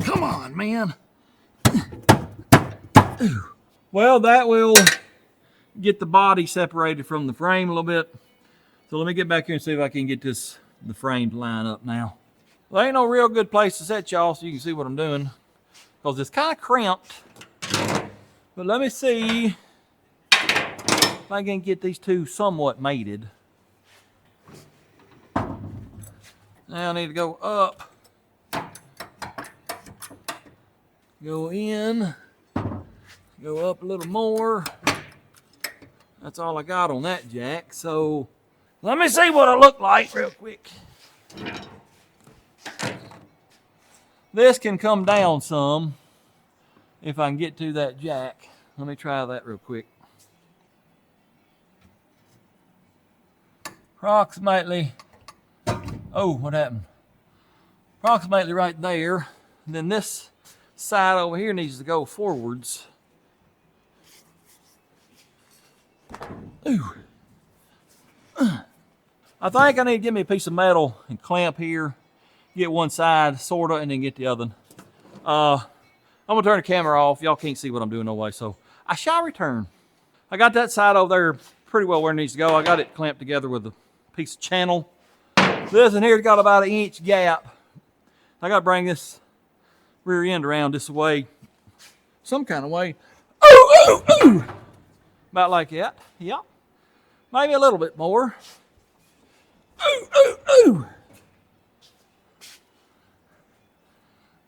Come on, man. Well, that will get the body separated from the frame a little bit. So let me get back here and see if I can get the frame to line up now. Well, ain't no real good place to set y'all so you can see what I'm doing, because it's kind of cramped. But let me see if I can get these two somewhat mated. Now I need to go up, go in, go up a little more. That's all I got on that jack. So let me see what I look like real quick. This can come down some if I can get to that jack. Let me try that real quick. Approximately, oh, what happened? Approximately right there. And then this side over here needs to go forwards. Ooh. I think I need to get me a piece of metal and clamp here, get one side sorta, and then get the other. I'm gonna turn the camera off. Y'all can't see what I'm doing no way, so I shall return. I got that side over there pretty well where it needs to go. I got it clamped together with a piece of channel. This in here's got about an inch gap. I gotta bring this rear end around this way, some kind of way. Ooh, ooh, ooh. About like that, yep. Maybe a little bit more. Ooh, ooh, ooh.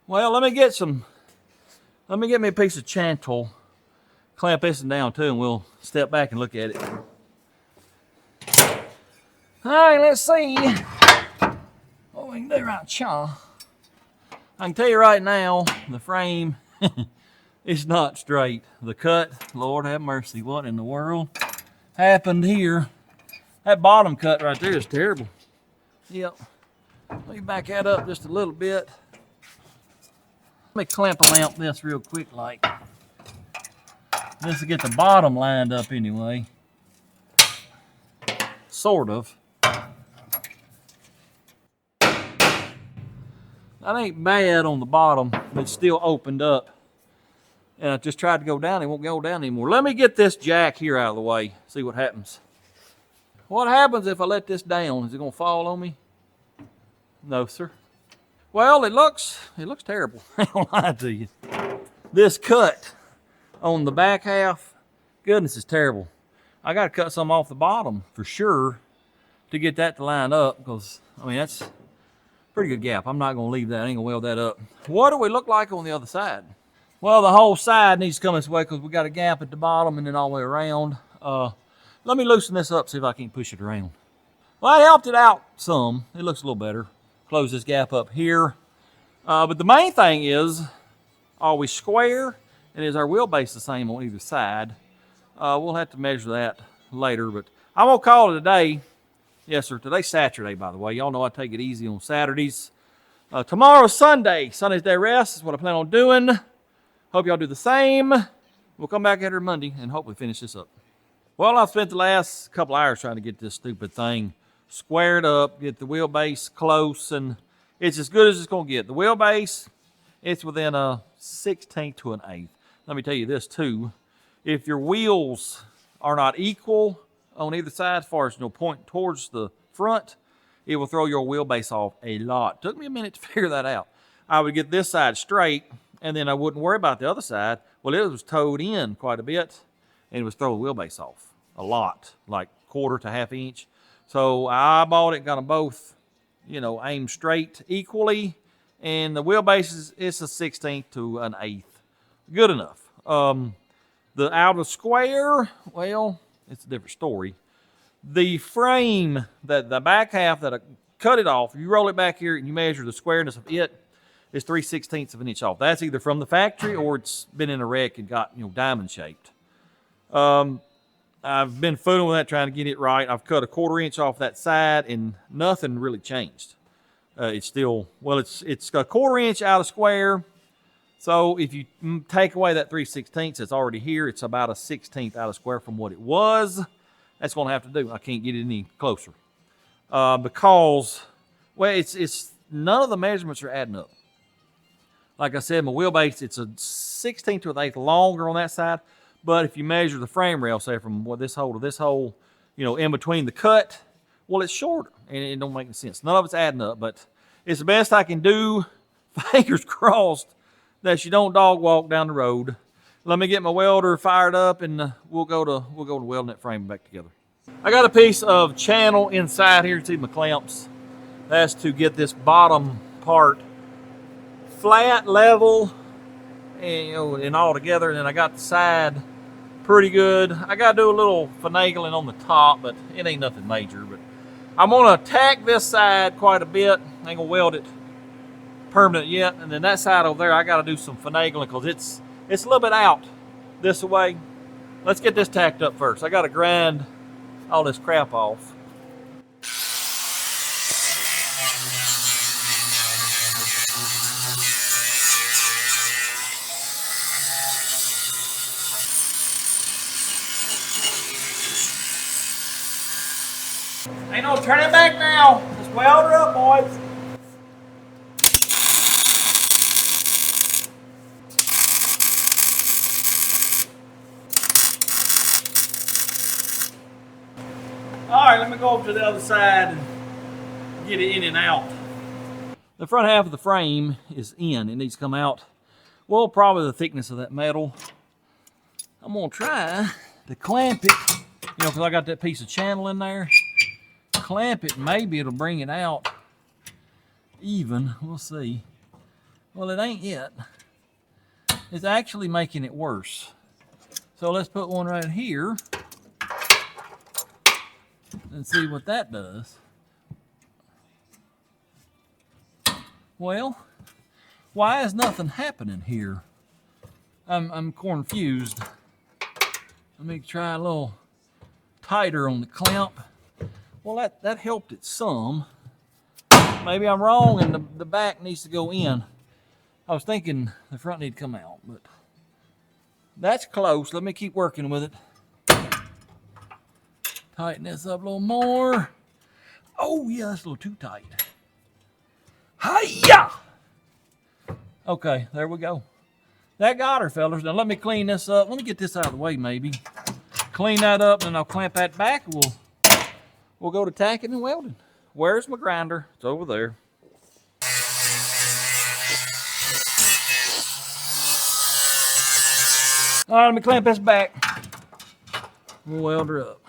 Well, let me get me a piece of channel, clamp this down too, and we'll step back and look at it. All right, let's see what we can do right here. I can tell you right now, the frame is not straight. The cut, Lord have mercy, what in the world happened here? That bottom cut right there is terrible. Yep. Let me back that up just a little bit. Let me clamp a lamp this real quick like. Just to get the bottom lined up anyway. Sort of. That ain't bad on the bottom, but it's still opened up. And I just tried to go down, it won't go down anymore. Let me get this jack here out of the way, see what happens. What happens if I let this down? Is it gonna fall on me? No, sir. Well, it looks terrible. I don't lie to you. This cut on the back half, goodness, is terrible. I gotta cut some off the bottom for sure to get that to line up, because I mean that's a pretty good gap. I'm not gonna leave that, I ain't gonna weld that up. What do we look like on the other side? Well, the whole side needs to come this way because we got a gap at the bottom and then all the way around. Let me loosen this up, see if I can push it around. Well, I helped it out some. It looks a little better. Close this gap up here. But the main thing is, are we square? And is our wheelbase the same on either side? We'll have to measure that later, but I'm gonna call it a day. Yes, sir, today's Saturday, by the way. Y'all know I take it easy on Saturdays. Tomorrow's Sunday. Sunday's day rest is what I plan on doing. Hope y'all do the same. We'll come back here Monday and hopefully finish this up. Well, I've spent the last couple hours trying to get this stupid thing squared up, get the wheelbase close, and it's as good as it's gonna get. The wheelbase, it's within a 16th to an 1/8. Let me tell you this too. If your wheels are not equal on either side, as far as point towards the front, it will throw your wheelbase off a lot. Took me a minute to figure that out. I would get this side straight, and then I wouldn't worry about the other side. Well, it was towed in quite a bit, and it was throwing the wheelbase off a lot, like 1/4 to 1/2 inch. So I bought it, got them both, aimed straight equally, and the wheelbase is a 16th to an 1/8. Good enough. The outer square, well, it's a different story. The frame, the back half that I cut it off, you roll it back here and you measure the squareness of it, is 3/16 of an inch off. That's either from the factory or it's been in a wreck and got diamond shaped. I've been fooling with that, trying to get it right. I've cut a 1/4 inch off that side and nothing really changed. It's still, well, it's a 1/4 inch out of square. So if you take away that 3/16 that's already here, it's about a 1/16 out of square from what it was. That's what I have to do. I can't get it any closer because, well, it's none of the measurements are adding up. Like I said, my wheelbase, it's a 16th to an 1/8 longer on that side. But if you measure the frame rail, say from this hole to this hole, in between the cut, well, it's shorter, and it don't make any sense. None of it's adding up, but it's the best I can do. Fingers crossed that you don't dog walk down the road. Let me get my welder fired up, and we'll go to welding that frame back together. I got a piece of channel inside here. You see my clamps. That's to get this bottom part flat, level, and all together. And then I got the side pretty good. I got to do a little finagling on the top, but it ain't nothing major. But I'm gonna tack this side quite a bit. I ain't gonna weld it permanent yet. And then that side over there, I got to do some finagling because it's a little bit out this way. Let's get this tacked up first. I got to grind all this crap off. Ain't Ain't no turning back now. Just weld her up, boys. All right, let me go over to the other side and get it in and out. The front half of the frame is in. It needs to come out. Well, probably the thickness of that metal. I'm gonna try to clamp it, because I got that piece of channel in there. Clamp it, maybe it'll bring it out even. We'll see. Well, it ain't yet. It's actually making it worse. So let's put one right here and see what that does. Well, why is nothing happening here? I'm confused. Let me try a little tighter on the clamp. Well, that helped it some. Maybe I'm wrong and the back needs to go in. I was thinking the front need to come out, but that's close. Let me keep working with it. Tighten this up a little more. Oh yeah, that's a little too tight. Hi-ya! Okay, there we go. That got her, fellas. Now let me clean this up. Let me get this out of the way, maybe. Clean that up, and I'll clamp that back. We'll go to tacking and welding. Where's my grinder? It's over there. All right, let me clamp this back. We'll weld her up.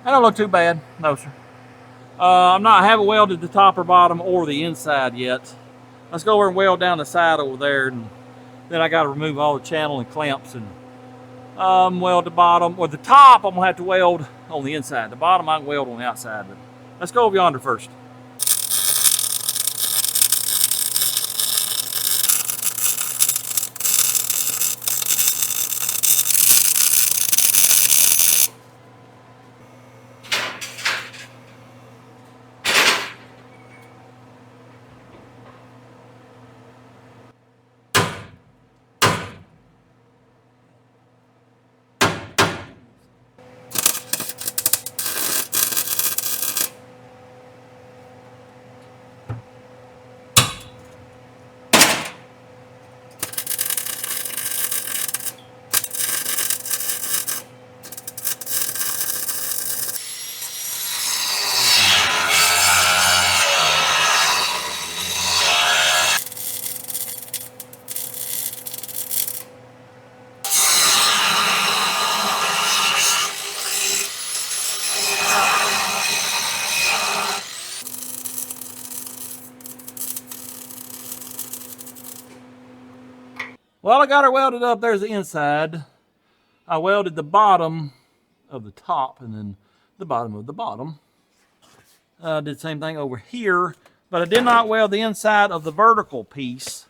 That don't look too bad. No, sir. I haven't welded the top or bottom or the inside yet. Let's go over and weld down the side over there, and then I got to remove all the channel and clamps and weld the bottom, or the top I'm gonna have to weld on the inside. The bottom I can weld on the outside, but let's go over yonder first. Well, I got her welded up. There's the inside. I welded the bottom of the top and then the bottom of the bottom. Did the same thing over here, but I did not weld the inside of the vertical piece.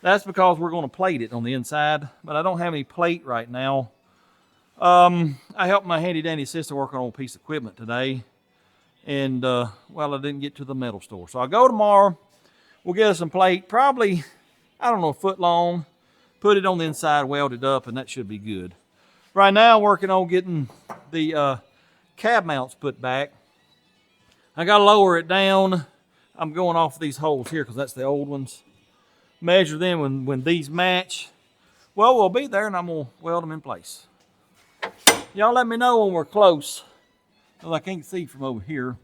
That's because we're going to plate it on the inside, but I don't have any plate right now. I helped my handy dandy sister work on a piece of equipment today, and well, I didn't get to the metal store. So I'll go tomorrow. We'll get us some plate, probably, I don't know, a foot long. Put it on the inside, weld it up, and that should be good. Right now, I'm working on getting the cab mounts put back. I got to lower it down. I'm going off these holes here because that's the old ones. Measure them when these match. Well, we'll be there, and I'm going to weld them in place. Y'all let me know when we're close, because I can't see from over here.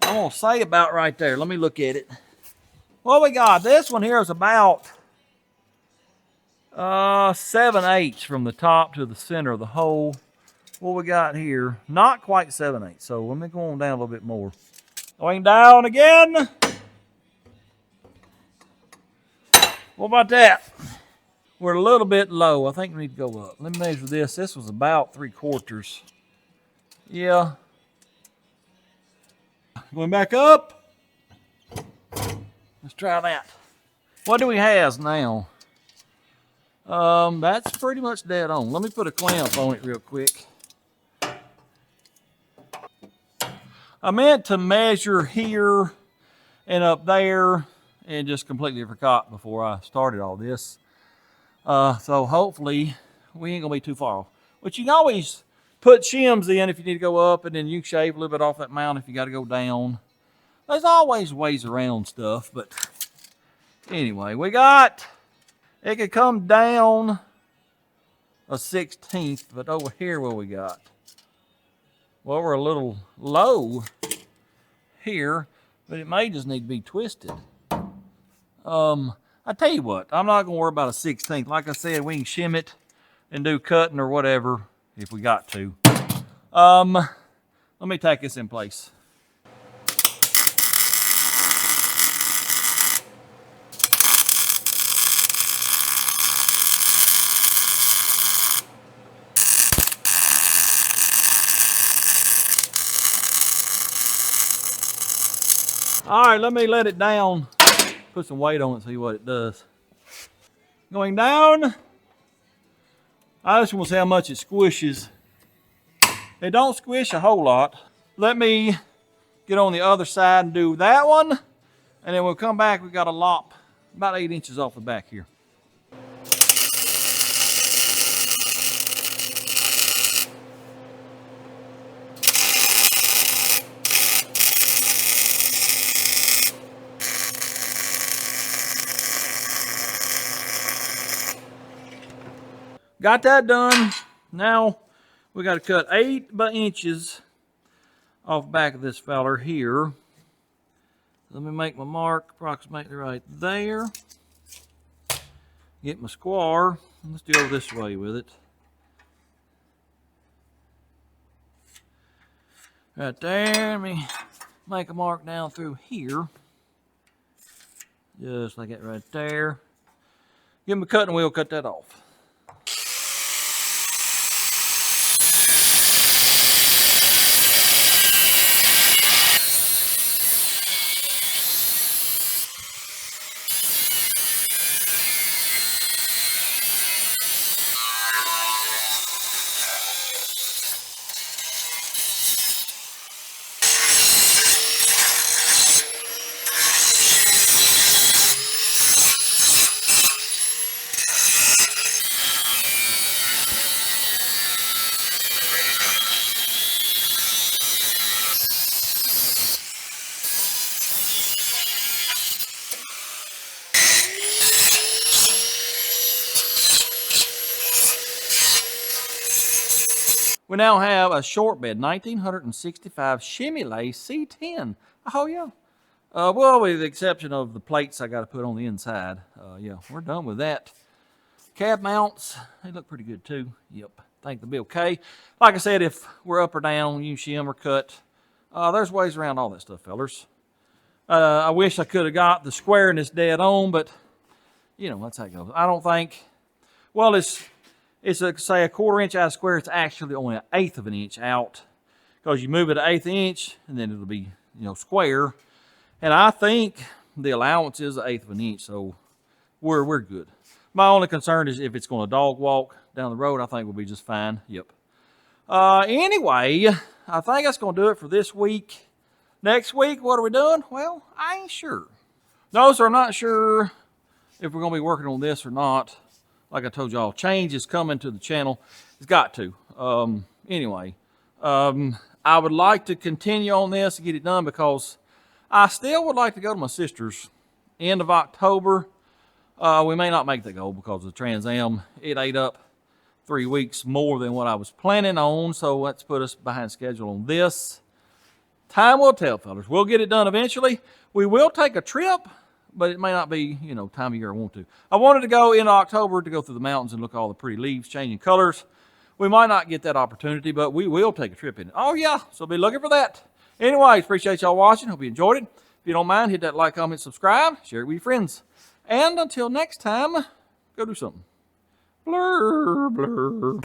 I'm going to say about right there. Let me look at it. What we got? This one here is about 7/8 from the top to the center of the hole. What we got here? Not quite 7/8. So let me go on down a little bit more. Going down again. What about that? We're a little bit low. I think we need to go up. Let me measure this. This was about 3/4. Yeah. Going back up. Let's try that. What do we have now? That's pretty much dead on. Let me put a clamp on it real quick. I meant to measure here and up there and just completely forgot before I started all this. So hopefully we ain't gonna be too far off. But you can always put shims in if you need to go up, and then you shave a little bit off that mount if you got to go down. There's always ways around stuff, but anyway, it could come down a 1/16, but over here what we got? Well, we're a little low here, but it may just need to be twisted. I tell you what, I'm not gonna worry about a 1/16. Like I said, we can shim it and do cutting or whatever if we got to. Let me tack this in place. All right, let me let it down. Put some weight on it, see what it does. Going down. I just want to see how much it squishes. It don't squish a whole lot. Let me get on the other side and do that one. And then we'll come back. We got a lop about 8 inches off the back here. Got that done. Now we got to cut 8 inches off the back of this feller here. Let me make my mark approximately right there. Get my square. Let's go this way with it. Right there. Let me make a mark down through here. Just like that right there. Give me a cutting wheel, cut that off. We now have a short bed, 1965 Chevrolet C10. Oh yeah. Well, with the exception of the plates I got to put on the inside. Yeah, we're done with that. Cab mounts, they look pretty good too. Yep, think they'll be okay. Like I said, if we're up or down, you shim or cut. There's ways around all that stuff, fellers. I wish I could have got the squareness dead on, but you know, that's how it goes. I don't think, well, it's say a 1/4 inch out of square. It's actually only 1/8 of an inch out, because you move it 1/8 inch and then it'll be, you know, square. And I think the allowance is 1/8 of an inch, so we're good. My only concern is if it's going to dog walk down the road. I think we'll be just fine. Yep. Anyway, I think that's going to do it for this week. Next week, what are we doing? Well, I ain't sure. No, sir, I'm not sure if we're going to be working on this or not. Like I told y'all, change is coming to the channel. It's got to. Anyway, I would like to continue on this and get it done, because I still would like to go to my sister's end of October. We may not make that goal because of the Trans Am. It ate up 3 weeks more than what I was planning on, so let's put us behind schedule on this. Time will tell, fellas. We'll get it done eventually. We will take a trip, but it may not be, you know, time of year I want to. I wanted to go in October to go through the mountains and look at all the pretty leaves changing colors. We might not get that opportunity, but we will take a trip in it. Oh yeah, so be looking for that. Anyways, appreciate y'all watching. Hope you enjoyed it. If you don't mind, hit that like, comment, subscribe, share it with your friends. And until next time, go do something. Blur, blur.